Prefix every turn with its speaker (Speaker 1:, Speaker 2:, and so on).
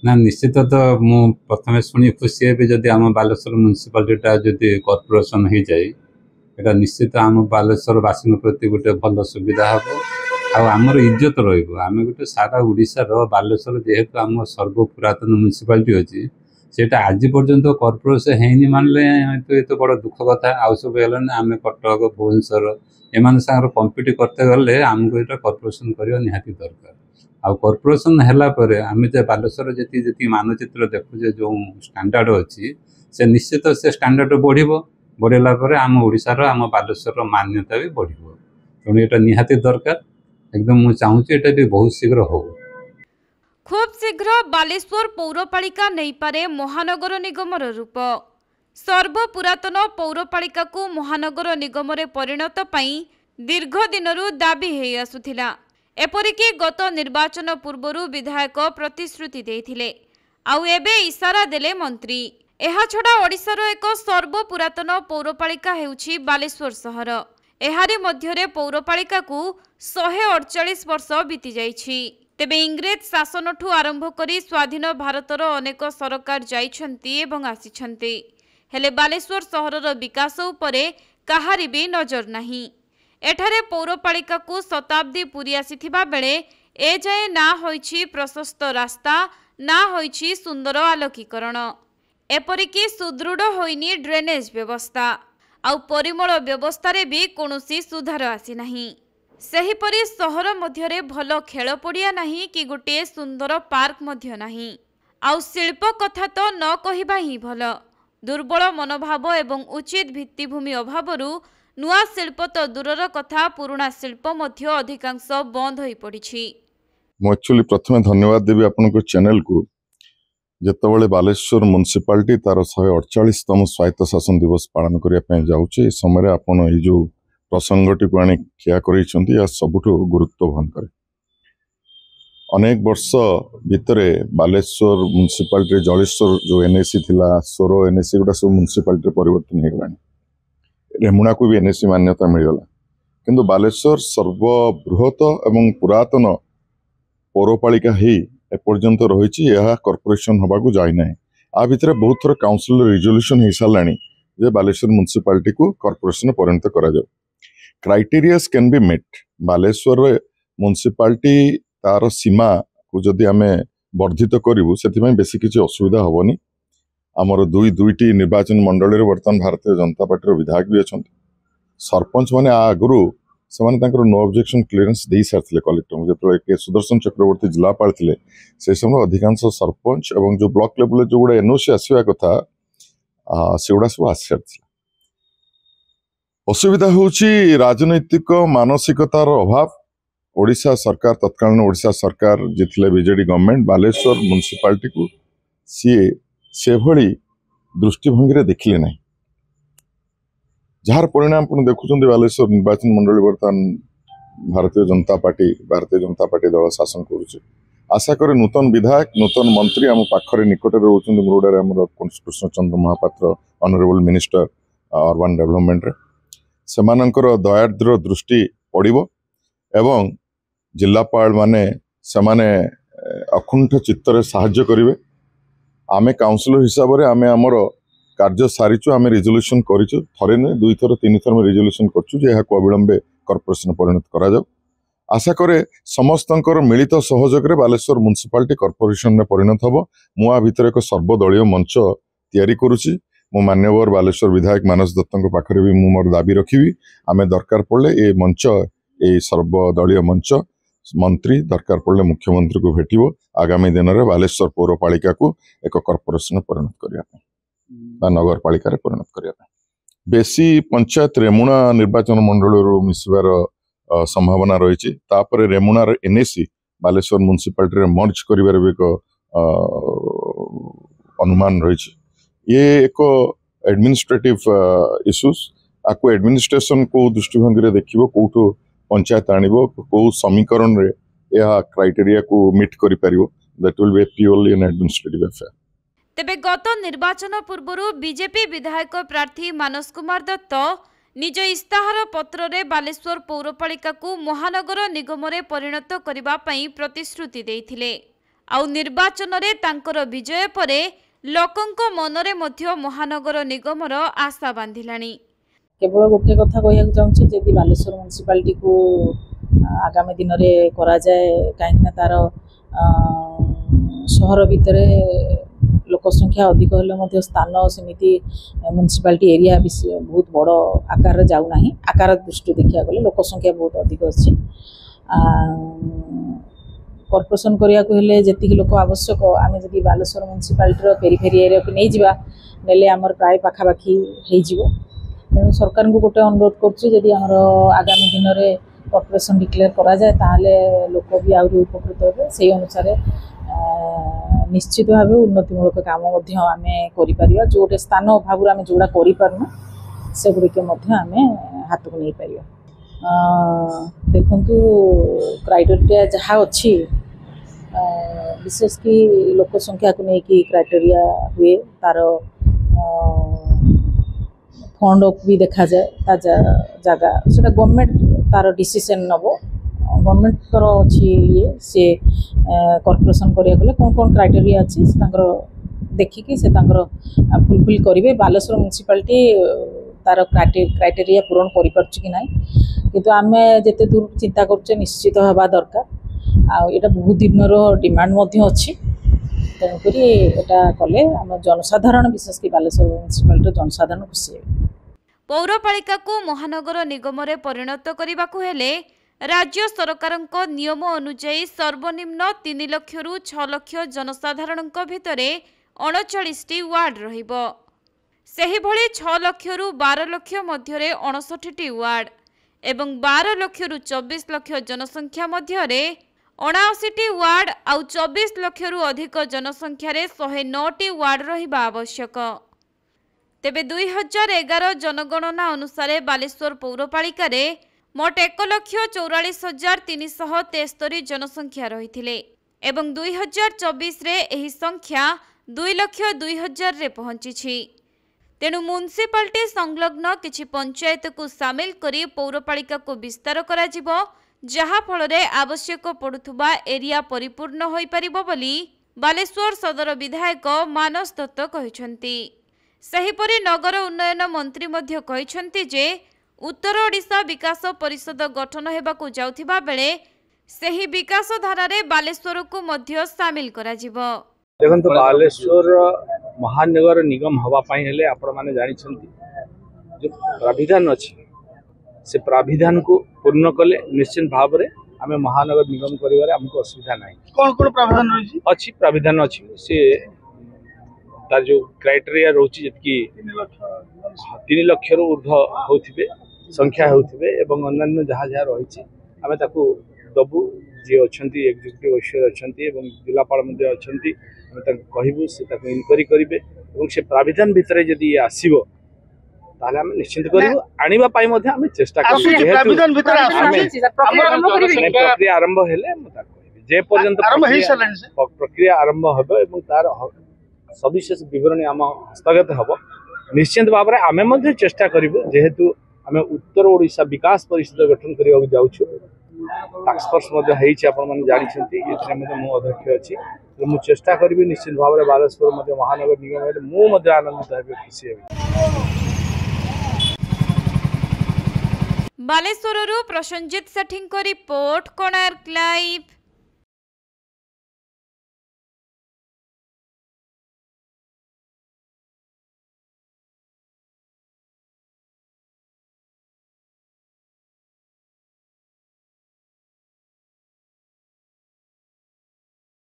Speaker 1: ना निश्चित तो मु प्रथम शुणी खुशी है जदि आम बालेश्वर म्युनिसिपालिटीटा जदि कॉर्पोरेशन हो जाए एटा निश्चित आम बालेश्वर वासी प्रति गोटे भल सुविधा हम आमर इज्जत रमें गोटे सारा ओडिशार बालेश्वर जेहेतु आम सर्व पुरातन म्युनिसिपालिटी अच्छी सेटा आज पर्यंत कॉर्पोरेशन है मानले तो ये बड़ दुख कथा आउ सब आम कटक भुवनेश्वर एम सागर कम्पिट करते गले आमको ये कॉर्पोरेशन करवा निहाती दरकार आउ कॉर्पोरेशन हैला परे आमे जे बालेश्वर जी मानचित्र देखुचे जो स्टैंडर्ड अच्छी से निश्चित से स्टैंडर्ड बढ़ेला परे आम ओडिशार आम बालेश्वर मान्यता भी बढ़िबो तेणु ये निहाती दरकार एकदम मु चाहूँ ये भी बहुत शीघ्र हो
Speaker 2: खूब शीघ्र बालेश्वर पौरपालिका नहीं पारे महानगर निगमर रूप सर्वपुरातन पौरपालिका को महानगर निगम रे परिणत पाई दीर्घ दिनरू दाबी हेई आसुथिला एपरिकी गत निर्वाचन पूर्वरु विधायक प्रतिश्रुति देथिले आउ एबे इशारा देले मंत्री एहा छडा ओडिशार एक सर्वपुरातन पौरपालिका हेउछि बालेश्वर सहर एहारी मध्यरे पौरपालिका को 148 वर्ष बीती जाइछि तेबे इंग्रेज शासनठू आरंभ करी स्वाधीन भारतर अनेक सरकार जाइछन्ति एवं आसिछन्ति हेले बालेश्वर सहरर विकास उपरे काहारी भी नजर नाही एठारे पौरपालिका को शताब्दी पूरी आसीथिबा बेले ए जाए ना होइछि प्रशस्त रास्ता ना होइछि सुंदर आलोकीकरण एपरिकी सुदृढ़ होइनी ड्रेनेज व्यवस्था आउ परिमल व्यवस्था रे भी कोनोसी सुधार आसी नाही सेहिपरि सहर मध्यरे भल खेल पड़िया नाही कि गोटे सुंदर पार्क मध्य नाही आउ शिल्प कथा तो न कहिबा ही भल दुर्बल मनोभाव एवं उचित भित्तिभूमि अभावरू नुआ शिल्प तो दूरर कथा पुराना शिल्प मध्य अधिकांश बंद होई पड़िछि
Speaker 3: मु एक्चुअली प्रथमे धन्यवाद देबी आपनको चैनल को जेतबळे बालेश्वर म्युनिसिपालिटी तार 148तम स्वायत्त शासन दिवस पालन करिया पे जाउचे समय आपण ए जो प्रसंगटी को आनी खिया करिसंती या सबुठो गुरुत्व वहन करे अनेक वर्ष भितरे बालेश्वर म्युनिसिपालिटी जलेश्वर जो एनएसी थिला सोरो एनएसी गुडा सब म्युनिसिपालिटी परिवर्तन हे गलानी रेमुणा को भी एनएसी मान्यता मिलगला किंतु बालेश्वर सर्वबृहत एवं पुरातन पौरपालिका ही एपर्यंत रही कॉर्पोरेशन हवा को जाए ना आ भितर बहुत थर काउंसिल रिजोल्यूशन हो साराणी जे बालेश्वर म्युनिसिपालिटी को कॉर्पोरेशन परिणत करा जाओ criterias can be met Baleswar municipality तार सीमा को जदि आमे वर्धित करूँ से बेसी किसी असुविधा हेनी आमर दुईटी निर्वाचन मंडल बर्तमान भारतीय जनता पार्टी विधायक भी अच्छा सरपंच मैंने आगु से नो ऑब्जेक्शन क्लीयरेंस दे सारी कलेक्टर जो के सुदर्शन चक्रवर्ती जिलापाल थे से समय अधिकांश सरपंच और जो ब्लॉक लेवल जो गुड़ा एनओसी आसवा कथा से गुड़ा सब आसी सारी असुविधा हूँ राजनैतिक मानसिकतार अभाव ओडिशा सरकार तत्कालीन ओडिशा सरकार जी थे बीजेडी गवर्नमेंट बालेश्वर म्युनिसिपालिटी को सी से भली दृष्टिभंगी देखिले ना जार परिणाम देखुं बालेश्वर निर्वाचन मंडल बर्तमान भारतीय जनता पार्टी दल शासन करुचे आशा करे नूतन विधायक नूतन मंत्री आम पाखरे निकट रोचंदी मुरुडारे आमर Krishna Chandra Mahapatra honourable minister urban development सेमानंकर दयाद्र दृष्टि पड़िबो एवं जिलापाल माने सेमाने अकुंठ चित्तर साहाय्य करिवे आमे काउंसिलर हिसाब से आमे आमर कार्य सारीचु आमे रिजोल्यूशन करिचु थरे ने दुई थर तीन थर में रिजोल्यूशन करचु जे को अविलंबे कॉर्पोरेशन परिणत करा जाऊ आशा करे समस्तंकर मिलित सहयोग रे बालेश्वर म्युनिसिपालिटी कॉर्पोरेशन रे परिणत हबो मुआ भितर एक सर्वदलीय मंच तैयारी करूची मो मान्यवर बालेश्वर विधायक मानस दत्तଙ୍କ पाखरे भी मु मोर दाबी रखिबी आमे दरकार पड़ले ए मंच ए सर्वदलीय मंच मंत्री दरकार पड़ले मुख्यमंत्री को भेटिबो आगामी दिन में बालेश्वर पौरपालिका को एक कॉर्पोरेशन परिणत करने नगर पालिका परिणत करने बेसी पंचायत रेमुणा निर्वाचन मंडल मिसबार संभावना रही रेमुणार एनएसी बालेश्वर म्युनिसिपालिटी मर्ज कर एक अनुमान रही ये एक एडमिनिस्ट्रेटिव इश्यूज आपको एडमिनिस्ट्रेशन को दृष्टिभंगी देखिबो कोठो पंचायत आणिबो को समीकरण रे या क्राइटेरिया को मीट करि परिबो that will be purely an administrative affair
Speaker 2: तेबे गत निर्वाचन पूर्वरु बीजेपी विधायक प्रार्थी मानस कुमार दत्त निज इस्ताहार पत्र रे बालेश्वर पौरपालिका को महानगर निगम रे परिणत करिबा पई प्रतिश्रुति देइथिले आउ निर्वाचन रे तांकर विजय परे लोकंक मनरे मध्य महानगर निगमर आशा बांधिलानी।
Speaker 4: केवल गोटे कथा कहूँ चाहूँगी जदि बालेश्वर म्युनिसिपालिटी को आगामी दिन में करा जाए कहीं तार सहर भितर लोक संख्या अधिक हेल्ले स्थान सेमती म्युनिसिपालिटी एरिया बहुत बड़ आकार जाऊना आकार दृष्टि देखा गले लोक संख्या बहुत अधिक अच्छी कॉर्पोरेशन करिया को हेले जेतिक लोक आवश्यक आमे जदि बालेश्वर म्युनिसिपालिटी पेरिफेरी एरिया को नहीं जिबा नेले हमर प्राय पाखापाखी हो जिवो। तेणु सरकार को गोटे अनुरोध करुँच आगामी दिन में कॉर्पोरेशन डिक्लेयर करा जाए ताहले लोक भी आहरी उपकृत हे से अनुसार निश्चित भाव उन्नतिमूलक काम आम कर जो स्थान अभाव आम जोड़ा करूँ से गुड़िक आम हाथ को नहीं पार। देखु क्राइटेरिया जहाँ अच्छी विशेष कि लोक संख्या को लेकिन क्राइटेरिया हुए तार फंड भी देखा जाए जगह से गवर्नमेंट तार डिसीजन नब गवर्नमेंट तर अच्छी ये सी कॉर्पोरेशन करिया गले कौन कौन क्राइटेरिया अच्छी देखिकी से फुलफिल करेंगे। बालेश्वर म्युनिसिपालिटी तार क्राइटेरिया पूरण कर किंतु आम जिते दूर चिंता करुचे निश्चित हवा दरकार आटा बहुत दिन डिमांड अच्छी तेणुक कले आम जनसाधारण विशेष कि बालेश्वर म्युनिसिपालिटी जनसाधारण खुशी है।
Speaker 2: पौरपालिका को महानगर निगम रे परिणत करने को हेले राज्य सरकारक नियम अनुଯାयी सर्वनिम्न 3 लाख रु 6 लाख जनसाधारण भितरे 39टी वार्ड रहिबो। सेही भली 6 लाख रु 12 लाख मध्यरे 59टी वार्ड एवं 12 लाख रु 24 लाख जनसंख्या मध्यरे 79टी वार्ड आउ 24 लाख रु अधिक जनसंख्या रे 109टी वार्ड रहिबा आवश्यक। तेबे 2011 जनगणना अनुसार बालेश्वर पौरपालिका रे मोट 1,44,373 जनसंख्या रही एवं 2024 रे एही संख्या 2,02,000 रे पहुंची। तेणु म्युनिसिपालिटी संलग्न किछि पंचायत को सामिल करी पौरपालिका को विस्तार करा जिवो जहा फल रे आवश्यक पड़ुथुबा एरिया परिपूर्ण होई परिबो बोली बालेश्वर सदर विधायक मानस दत्त कहिसंती। सेहीपरि नगर उन्नयन मंत्री मध्य कहिसंती जे उत्तर ओडिशा विकास परिषद गठन हेबाकू जाउथिबा बेले सेही विकास धारा रे बालेश्वर को मध्य सामिल करा जिवो।
Speaker 5: देखो बालेश्वर महानगर निगम हवा हेले आपण माने जानी जो प्राविधान अच्छी से प्राविधान को पूर्ण कले निश्चित भाव में आम महानगर निगम करिवारे हमको असुविधा नहीं।
Speaker 6: कौन कौन प्राविधान रही
Speaker 5: अच्छी प्राविधान अच्छी से तार जो क्राइटेरिया रोची जतकी 3 लाख रु ऊर्ध्व होथिबे संख्या होथिबे एवं अन्य जहाँ जहाँ रही आम ताकू दबू जी अच्छा एग्जीक्यूटिव ऑफिसर अच्छा जिलापाल अच्छा आम कहबू से इनक्वारी करेंगे और से प्राविधान भितर जदि ये आसो ताहले आम निश्चिंत करूँ आनिबा पाई मध्य आम चेष्टा करूँ प्रक्रिया आरंभ हेले जे पर्यंत प्रक्रिया आरंभ हो एवं तार सविशेष विवरणी आम हस्तगत हम निश्चिंत भाव में आम चेष्टा करूँ जेहेतु आम उत्तर ओडिशा विकास परिषद गठन करने जाऊँ टास्क फोर्स जानते मु अध्यक्ष अच्छी मुझे चेष्टा करी निश्चित भाव में बालेश्वर महानगर निगम मुझे आनंदित है खुशी है।
Speaker 2: बालेश्वर प्रसन्नजीत सेठी रिपोर्ट कोणार्क लाइव।